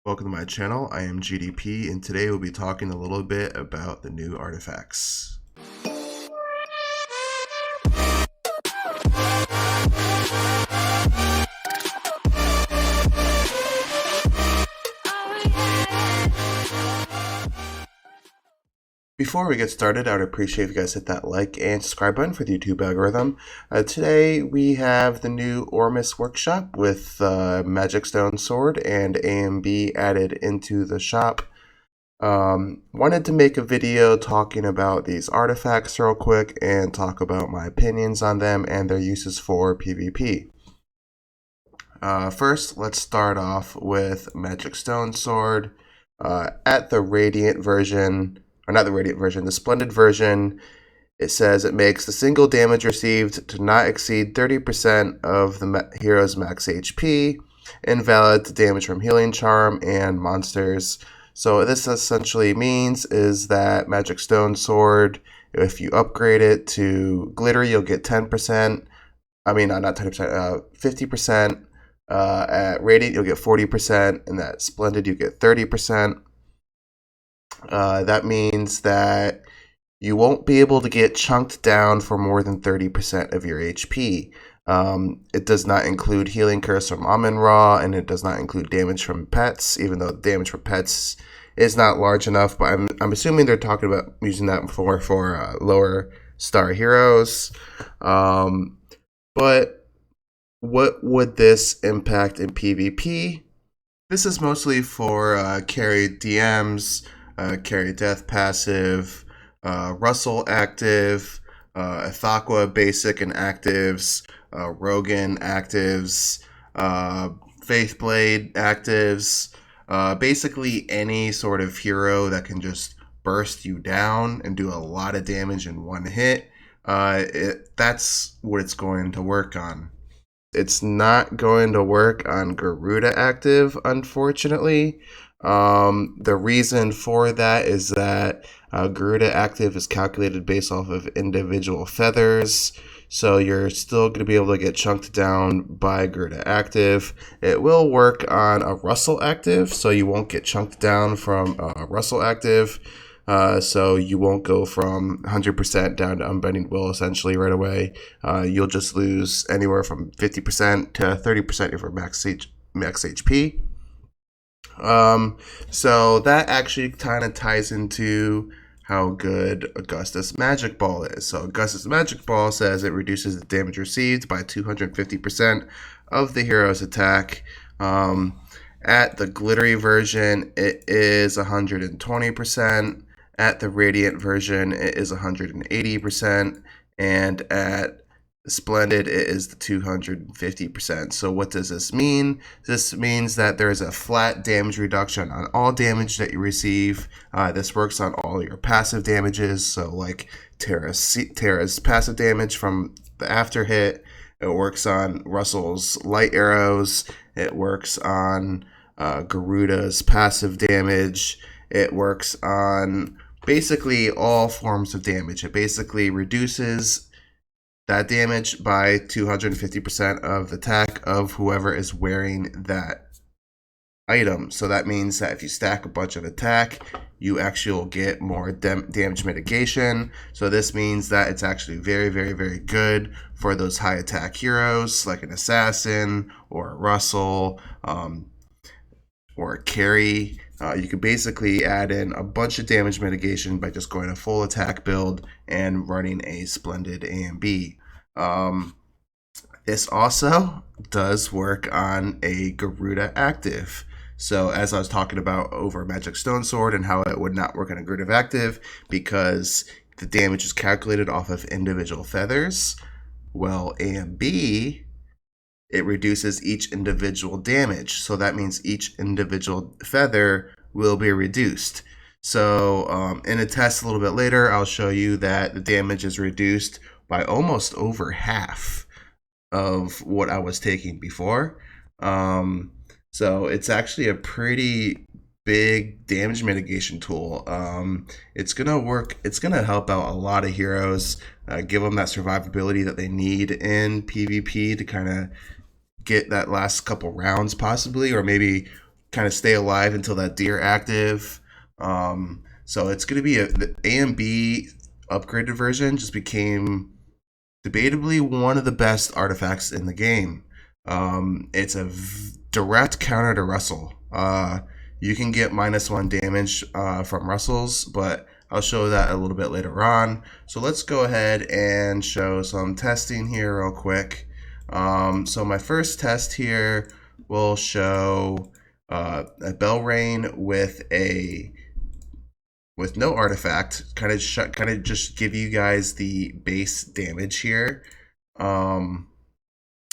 Welcome to my channel. I am GDP, and today we'll be talking a little bit about the new artifacts. Before we get started, I would appreciate if you guys hit that like and subscribe button for the YouTube algorithm. Today we have the new Ormus workshop with Magic Stone Sword and AMB added into the shop. Wanted to make a video talking about these artifacts real quick and talk about my opinions on them and their uses for PvP. First, let's start off with Magic Stone Sword. At the Radiant version, or not the Radiant version, the Splendid version, it says it makes the single damage received to not exceed 30% of the hero's max HP, invalid to damage from Healing Charm and monsters. So what this essentially means is that Magic Stone Sword, if you upgrade it to Glitter, you'll get 10%. I mean, not 10%, 50%. At Radiant, you'll get 40%, and at Splendid, you get 30%. That means that you won't be able to get chunked down for more than 30% of your HP. It does not include Healing Curse from Amun-Ra, and it does not include damage from pets, even though damage from pets is not large enough. But I'm assuming they're talking about using that for lower star heroes. But what would this impact in PvP? This is mostly for carry DMs, carry death passive, Russell active, Ithaqua basic and actives, Rogan actives, Faithblade actives, basically any sort of hero that can just burst you down and do a lot of damage in one hit. That's what it's going to work on. It's not going to work on Garuda active, unfortunately. The reason for that is that Garuda active is calculated based off of individual feathers, so you're still going to be able to get chunked down by Garuda active. It will work on a Russell active, so you won't get chunked down from Russell active. So you won't go from 100% down to Unbending Will essentially right away. You'll just lose anywhere from 50% to 30% of your max HP. So that actually kind of ties into how good Augustus Magic Ball is. So Augustus Magic Ball says it reduces the damage received by 250% of the hero's attack. At the glittery version, it is 120%. At the Radiant version, it is 180%, and at Splendid, it is the 250%. So what does this mean? This means that there is a flat damage reduction on all damage that you receive. This works on all your passive damages, so like Terra's passive damage from the after hit. It works on Russell's light arrows. It works on Garuda's passive damage. It works on basically all forms of damage. It basically reduces that damage by 250% of the attack of whoever is wearing that item. So that means that if you stack a bunch of attack, you actually will get more damage mitigation. So this means that it's actually very, very, very good for those high attack heroes like an assassin or a Russell or a carry. You can basically add in a bunch of damage mitigation by just going a full attack build and running a Splendid AMB. This also does work on a Garuda active. So as I was talking about over Magic Stone Sword and how it would not work on a Garuda active because the damage is calculated off of individual feathers, well, AMB, it reduces each individual damage. So that means each individual feather will be reduced. So in a test a little bit later, I'll show you that the damage is reduced by almost over half of what I was taking before. So it's actually a pretty big damage mitigation tool. It's gonna work. It's gonna help out a lot of heroes, give them that survivability that they need in PvP to kind of get that last couple rounds possibly, or maybe kind of stay alive until that deer active. So it's going to be the AMB upgraded version just became debatably one of the best artifacts in the game. It's a direct counter to Russell. You can get -1 damage from Russells, but I'll show that a little bit later on. So let's go ahead and show some testing here real quick. So my first test here will show a Belrain with no artifact, kind of just give you guys the base damage here.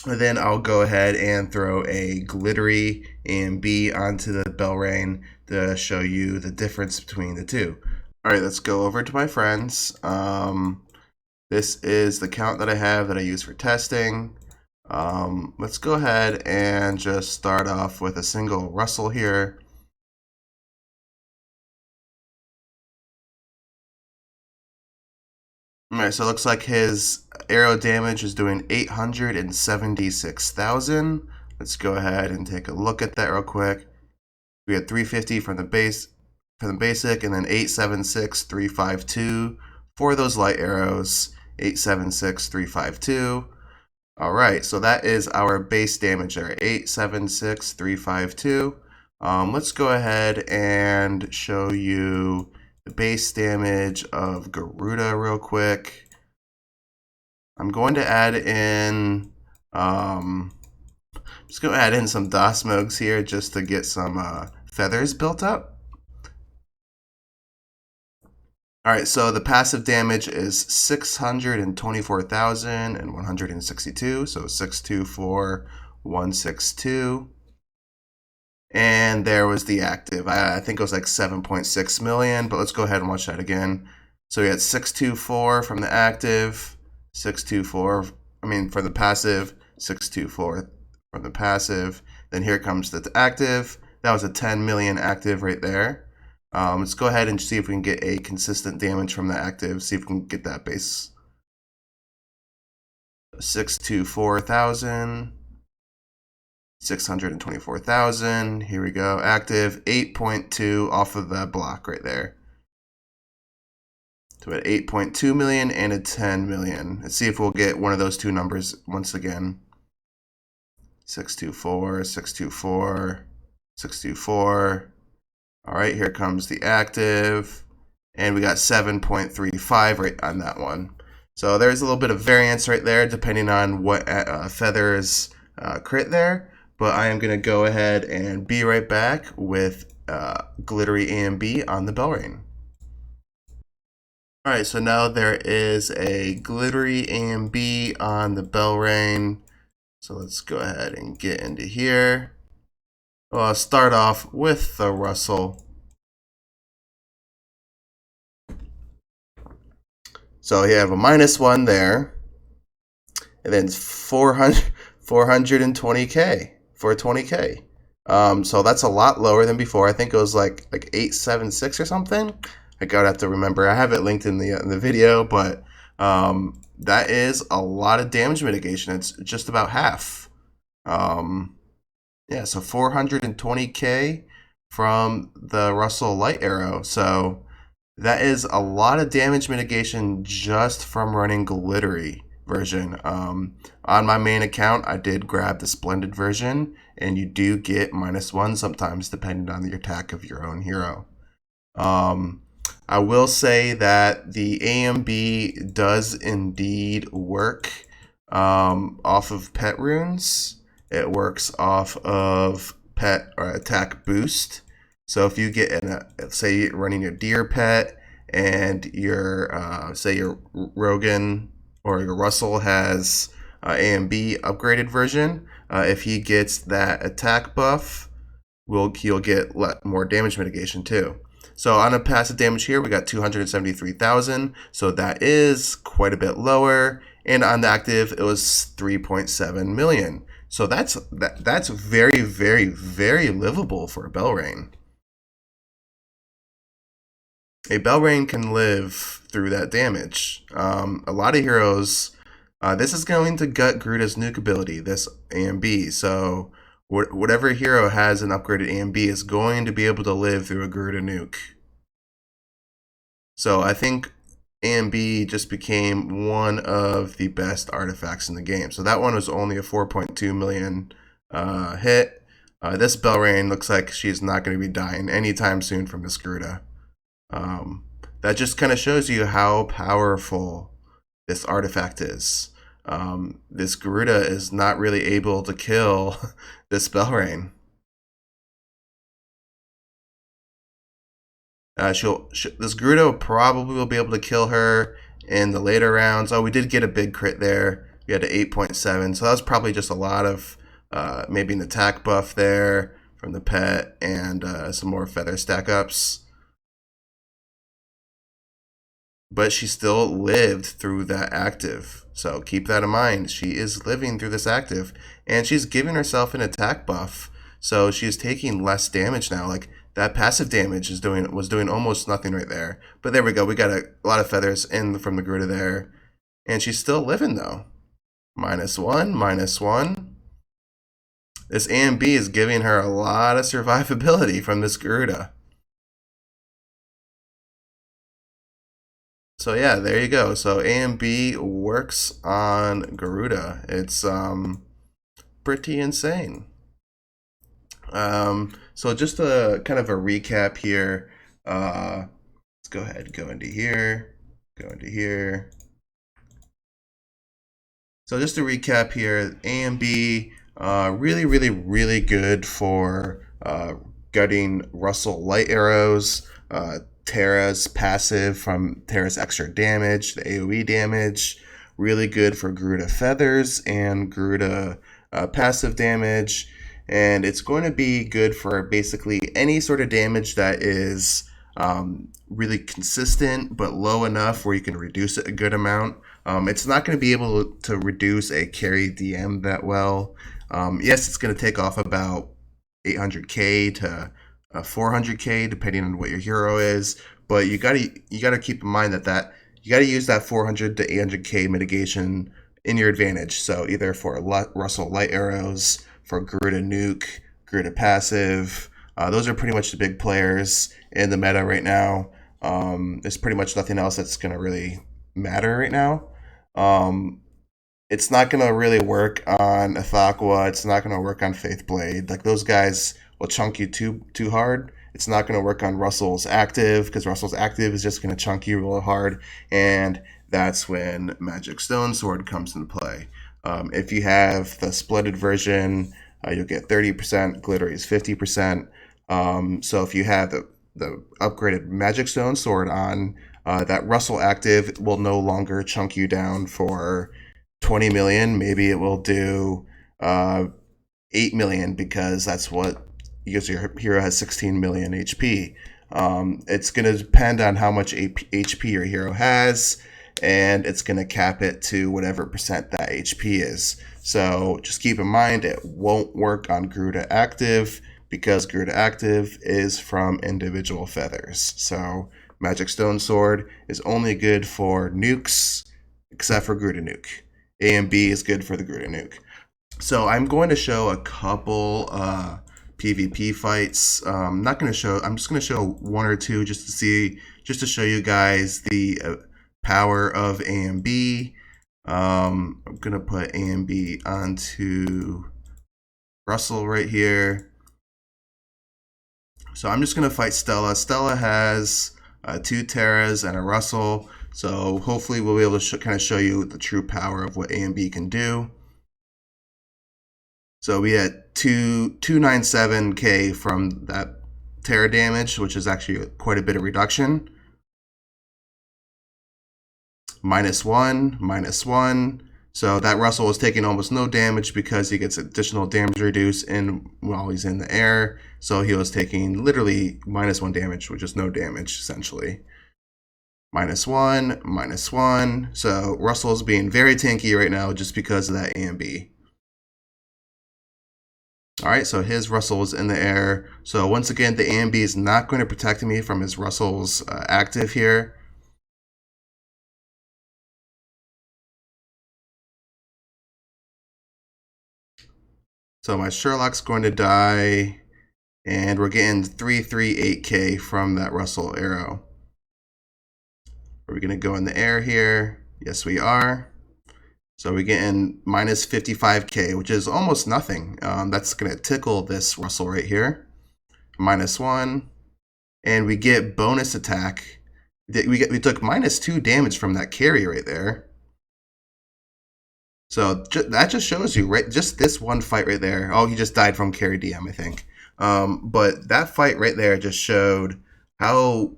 And then I'll go ahead and throw a glittery AMB onto the Belrain to show you the difference between the two. All right, let's go over to my friends. This is the count that I have that I use for testing. Let's go ahead and just start off with a single Russell here. Alright, so it looks like his arrow damage is doing 876,000. Let's go ahead and take a look at that real quick. We had 350 from the basic, and then 876,352 for those light arrows. 876,352. Alright, so that is our base damage there, 876,352. Let's go ahead and show you the base damage of Garuda real quick. I'm going to add in, just going to add in some Dosmogs here just to get some feathers built up. Alright, so the passive damage is 624,162, so 624,162. And there was the active. I think it was like 7.6 million, but let's go ahead and watch that again. So we had 624 from the active, 624, for the passive, 624 from the passive. Then here comes the active. That was a 10 million active right there. Let's go ahead and see if we can get a consistent damage from the active, see if we can get that base. 624,000. 624,000. Here we go. Active 8.2 off of that block right there. So at 8.2 million and a 10 million. Let's see if we'll get one of those two numbers once again. 624, 624, 624. All right, here comes the active. And we got 7.35 right on that one. So there's a little bit of variance right there depending on what feathers crit there. But I am going to go ahead and be right back with glittery AMB on the Belrain. Alright, so now there is a glittery AMB on the Belrain. So let's go ahead and get into here. Well, I'll start off with the Russell. So you have a -1 there. And then 420k. For 20k. So that's a lot lower than before. I think it was like 876 or something. I gotta have to remember. I have it linked in the video, but that is a lot of damage mitigation. It's just about half. Yeah, so 420k from the Russell light arrow. So that is a lot of damage mitigation just from running glittery version. On my main account, I did grab the Splendid version, and you do get -1 sometimes depending on the attack of your own hero. I will say that the AMB does indeed work off of pet runes. It works off of pet or attack boost. So if you get say you're running your deer pet and your say your Rogan or your Russell has AMB upgraded version, if he gets that attack buff, he'll get more damage mitigation too. So on a passive damage here, we got 273,000, so that is quite a bit lower. And on the active, it was 3.7 million. So that's very, very, very livable for a Belrain. A Belrain can live through that damage. A lot of heroes, this is going to gut Garuda's nuke ability, this AMB. So whatever hero has an upgraded AMB is going to be able to live through a Garuda nuke. So I think AMB just became one of the best artifacts in the game. So that one was only a 4.2 million hit. This Belrain looks like she's not going to be dying anytime soon from this Garuda. That just kind of shows you how powerful this artifact is. This Garuda is not really able to kill this Belrain. This Garuda will probably be able to kill her in the later rounds. Oh, we did get a big crit there. We had an 8.7, so that was probably just a lot of maybe an attack buff there from the pet and some more feather stack ups. But she still lived through that active. So keep that in mind. She is living through this active, and she's giving herself an attack buff. So she's taking less damage now. Like that passive damage was doing almost nothing right there. But there we go. We got a lot of feathers in from the Garuda there, and she's still living though. -1, -1. This AMB is giving her a lot of survivability from this Garuda. So yeah, there you go. So AMB works on Garuda. It's pretty insane. So just a kind of a recap here. Let's go ahead and go into here. Go into here. So just to recap here, AMB really good for gutting Russell light arrows. Terra's passive from Terra's extra damage, the AoE damage, really good for Garuda feathers and Garuda passive damage, and it's going to be good for basically any sort of damage that is really consistent but low enough where you can reduce it a good amount. It's not going to be able to reduce a carry DM that well. Yes, it's going to take off about 800k to 400k depending on what your hero is, but you gotta keep in mind that you gotta use that 400 to 800k mitigation in your advantage. So either for Russell light arrows, for Garuda nuke, Garuda passive, those are pretty much the big players in the meta right now. There's pretty much nothing else that's gonna really matter right now. It's not gonna really work on Athaqua. It's not gonna work on Faithblade. Like those guys will chunk you too hard. It's not going to work on Russell's active because Russell's active is just going to chunk you real hard, and that's when Magic Stone Sword comes into play. If you have the splitted version, you'll get 30%. Glittery is 50%. So if you have the upgraded Magic Stone Sword on, that Russell active will no longer chunk you down for 20 million. Maybe it will do 8 million because that's what, because your hero has 16 million HP. It's going to depend on how much HP your hero has, and it's going to cap it to whatever percent that HP is. So just keep in mind it won't work on Garuda active because Garuda active is from individual feathers. So Magic Stone Sword is only good for nukes except for Garuda nuke. AMB is good for the Garuda nuke. So I'm going to show a couple PvP fights. I'm just going to show one or two just to show you guys the power of AMB. I'm going to put AMB onto Russell right here. So I'm just going to fight Stella. Stella has 2 Terras and a Russell. So hopefully we'll be able to kind of show you the true power of what AMB can do. So we had 297k from that Terra damage, which is actually quite a bit of reduction. -1, -1. So that Russell is taking almost no damage because he gets additional damage reduced while he's in the air. So he was taking literally -1 damage, which is no damage essentially. -1, -1. So Russell's being very tanky right now just because of that AMB. All right, so his Russell is in the air. So once again, the AMB is not going to protect me from his Russell's active here. So my Sherlock's going to die, and we're getting 338k from that Russell arrow. Are we going to go in the air here? Yes, we are. So we're getting minus 55k, which is almost nothing. That's going to tickle this Russell right here. -1. And we get bonus attack. We took -2 damage from that carry right there. So that just shows you, right? Just this one fight right there. Oh, he just died from carry DM, I think. But that fight right there just showed how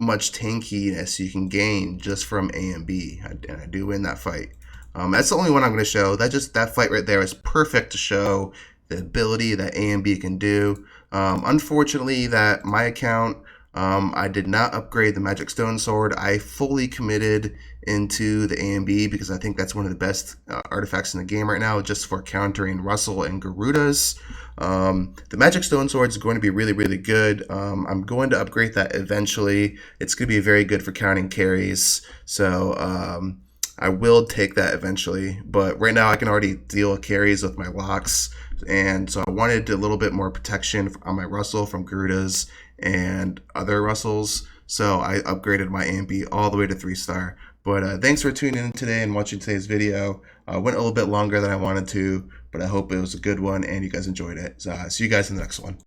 much tankiness you can gain just from AMB, and I do win that fight. That's the only one I'm going to show. That fight right there is perfect to show the ability that AMB can do. Unfortunately, that my account, I did not upgrade the Magic Stone Sword. I fully committed into the AMB because I think that's one of the best artifacts in the game right now, just for countering Russell and Garudas. The Magic Stone Sword is going to be really, really good. I'm going to upgrade that eventually. It's going to be very good for counting carries. So I will take that eventually. But right now I can already deal with carries with my locks. And so I wanted a little bit more protection on my Russell from Garudas and other Russells. So I upgraded my AMB all the way to 3-star. But thanks for tuning in today and watching today's video. Went a little bit longer than I wanted to, but I hope it was a good one and you guys enjoyed it. So see you guys in the next one.